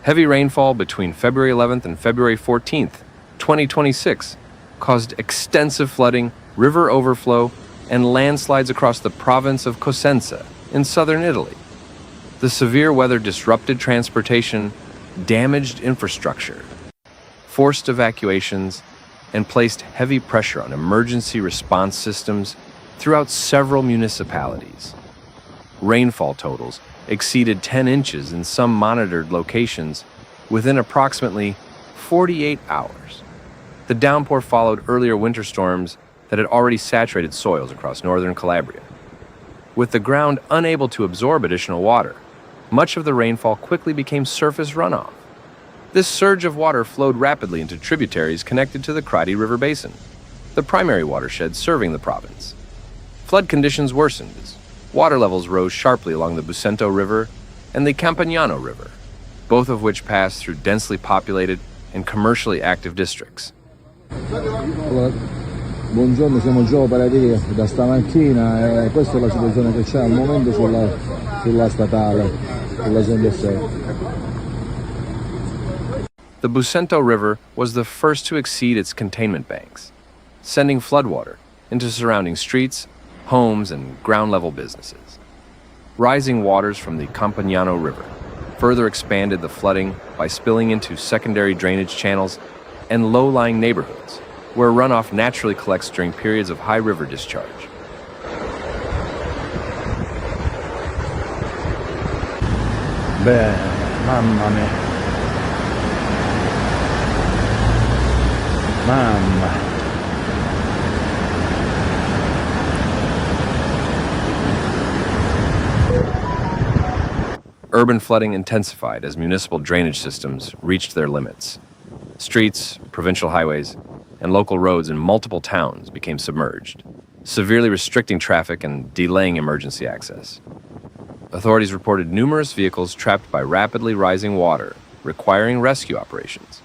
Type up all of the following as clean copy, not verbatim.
Heavy rainfall between February 11th and February 14th, 2026, caused extensive flooding, river overflow, and landslides across the province of Cosenza in southern Italy. The severe weather disrupted transportation, damaged infrastructure, forced evacuations, and placed heavy pressure on emergency response systems throughout several municipalities. Rainfall totals exceeded 10 inches in some monitored locations within approximately 48 hours. The downpour followed earlier winter storms that had already saturated soils across northern Calabria. With the ground unable to absorb additional water, much of the rainfall quickly became surface runoff. This surge of water flowed rapidly into tributaries connected to the Crati River basin, the primary watershed serving the province. Flood conditions worsened as water levels rose sharply along the Busento River and the Campagnano River, both of which pass through densely populated and commercially active districts. Allora, buongiorno, siamo già operativi da stamattina e questa è la situazione che c'è al momento sulla statale, sulla S.W.X. The Busento River was the first to exceed its containment banks, sending floodwater into surrounding streets, homes, and ground-level businesses. Rising waters from the Campagnano River further expanded the flooding by spilling into secondary drainage channels and low-lying neighborhoods, where runoff naturally collects during periods of high river discharge. Beh, mamma mia. Mamma. Urban flooding intensified as municipal drainage systems reached their limits. Streets, provincial highways, and local roads in multiple towns became submerged, severely restricting traffic and delaying emergency access. Authorities reported numerous vehicles trapped by rapidly rising water, requiring rescue operations.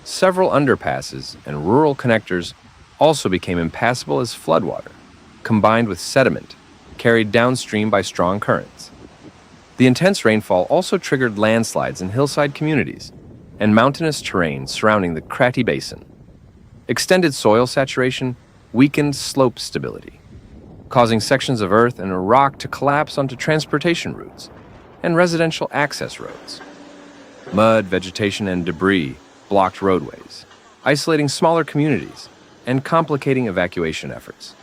Several underpasses and rural connectors also became impassable as floodwater, combined with sediment, carried downstream by strong currents. The intense rainfall also triggered landslides in hillside communities and mountainous terrain surrounding the Crati basin. Extended soil saturation weakened slope stability, causing sections of earth and rock to collapse onto transportation routes and residential access roads. Mud, vegetation, and debris blocked roadways, isolating smaller communities and complicating evacuation efforts.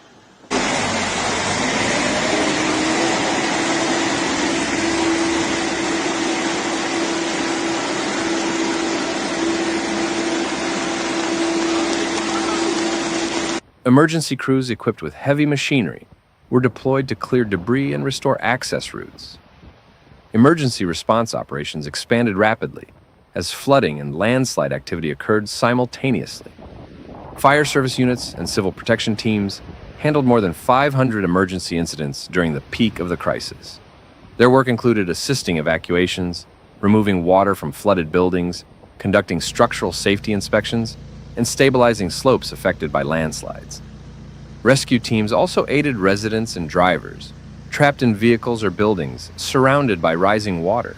Emergency crews equipped with heavy machinery were deployed to clear debris and restore access routes. Emergency response operations expanded rapidly as flooding and landslide activity occurred simultaneously. Fire service units and civil protection teams handled more than 500 emergency incidents during the peak of the crisis. Their work included assisting evacuations, removing water from flooded buildings, conducting structural safety inspections, and stabilizing slopes affected by landslides. Rescue teams also aided residents and drivers, trapped in vehicles or buildings surrounded by rising water.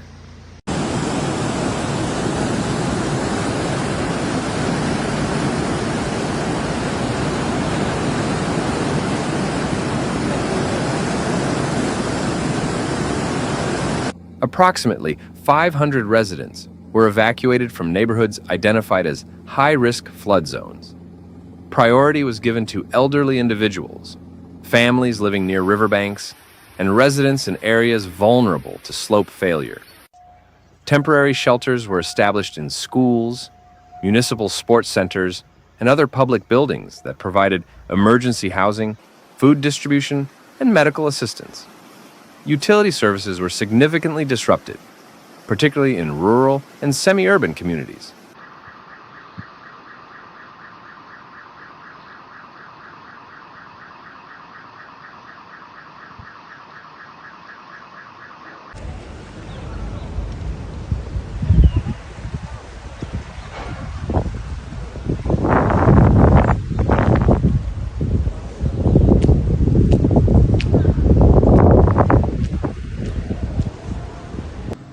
Approximately 500 residents were evacuated from neighborhoods identified as high-risk flood zones. Priority was given to elderly individuals, families living near riverbanks, and residents in areas vulnerable to slope failure. Temporary shelters were established in schools, municipal sports centers, and other public buildings that provided emergency housing, food distribution, and medical assistance. Utility services were significantly disrupted, particularly in rural and semi-urban communities.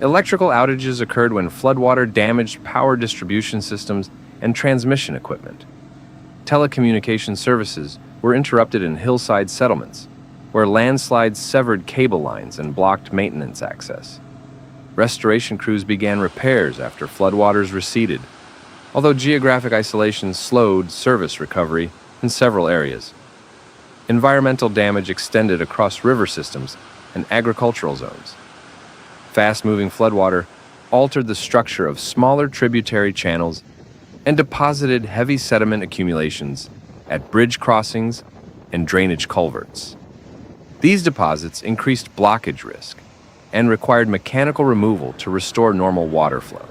Electrical outages occurred when floodwater damaged power distribution systems and transmission equipment. Telecommunication services were interrupted in hillside settlements, where landslides severed cable lines and blocked maintenance access. Restoration crews began repairs after floodwaters receded, although geographic isolation slowed service recovery in several areas. Environmental damage extended across river systems and agricultural zones. Fast-moving floodwater altered the structure of smaller tributary channels and deposited heavy sediment accumulations at bridge crossings and drainage culverts. These deposits increased blockage risk and required mechanical removal to restore normal water flow.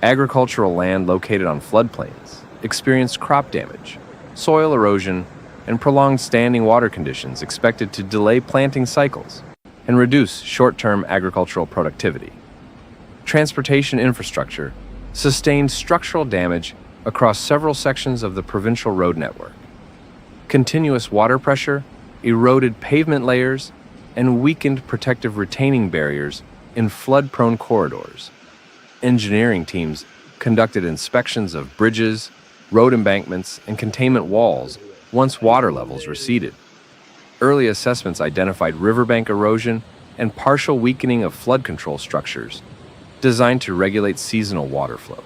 Agricultural land located on floodplains experienced crop damage, soil erosion, and prolonged standing water conditions expected to delay planting cycles and reduce short-term agricultural productivity. Transportation infrastructure sustained structural damage across several sections of the provincial road network. Continuous water pressure eroded pavement layers and weakened protective retaining barriers in flood-prone corridors. Engineering teams conducted inspections of bridges, road embankments, and containment walls once water levels receded. Early assessments identified riverbank erosion and partial weakening of flood control structures designed to regulate seasonal water flow.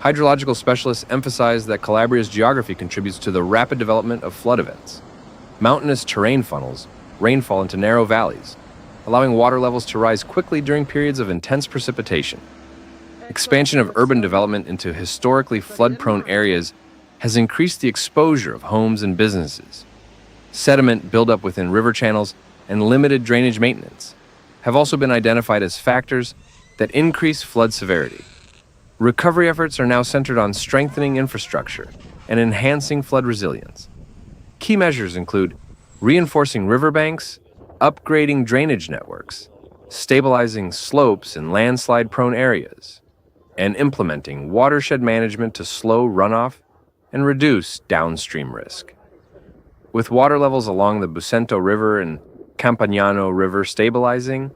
Hydrological specialists emphasize that Calabria's geography contributes to the rapid development of flood events. Mountainous terrain funnels rainfall into narrow valleys, allowing water levels to rise quickly during periods of intense precipitation. Expansion of urban development into historically flood-prone areas has increased the exposure of homes and businesses. Sediment buildup within river channels and limited drainage maintenance have also been identified as factors that increase flood severity. Recovery efforts are now centered on strengthening infrastructure and enhancing flood resilience. Key measures include reinforcing riverbanks, upgrading drainage networks, stabilizing slopes in landslide-prone areas, and implementing watershed management to slow runoff and reduce downstream risk. With water levels along the Busento River and Campagnano River stabilizing,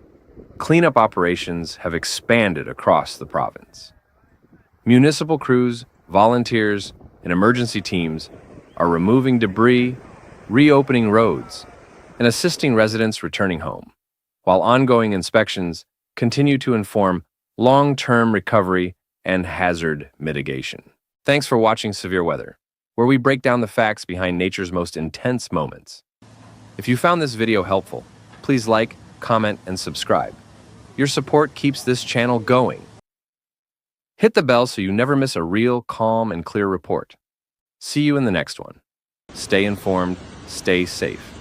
cleanup operations have expanded across the province. Municipal crews, volunteers, and emergency teams are removing debris, reopening roads, and assisting residents returning home, while ongoing inspections continue to inform long-term recovery and hazard mitigation. Thanks for watching Severe Weather, where we break down the facts behind nature's most intense moments. If you found this video helpful, please like, comment, and subscribe. Your support keeps this channel going. Hit the bell so you never miss a real, calm, and clear report. See you in the next one. Stay informed, stay safe.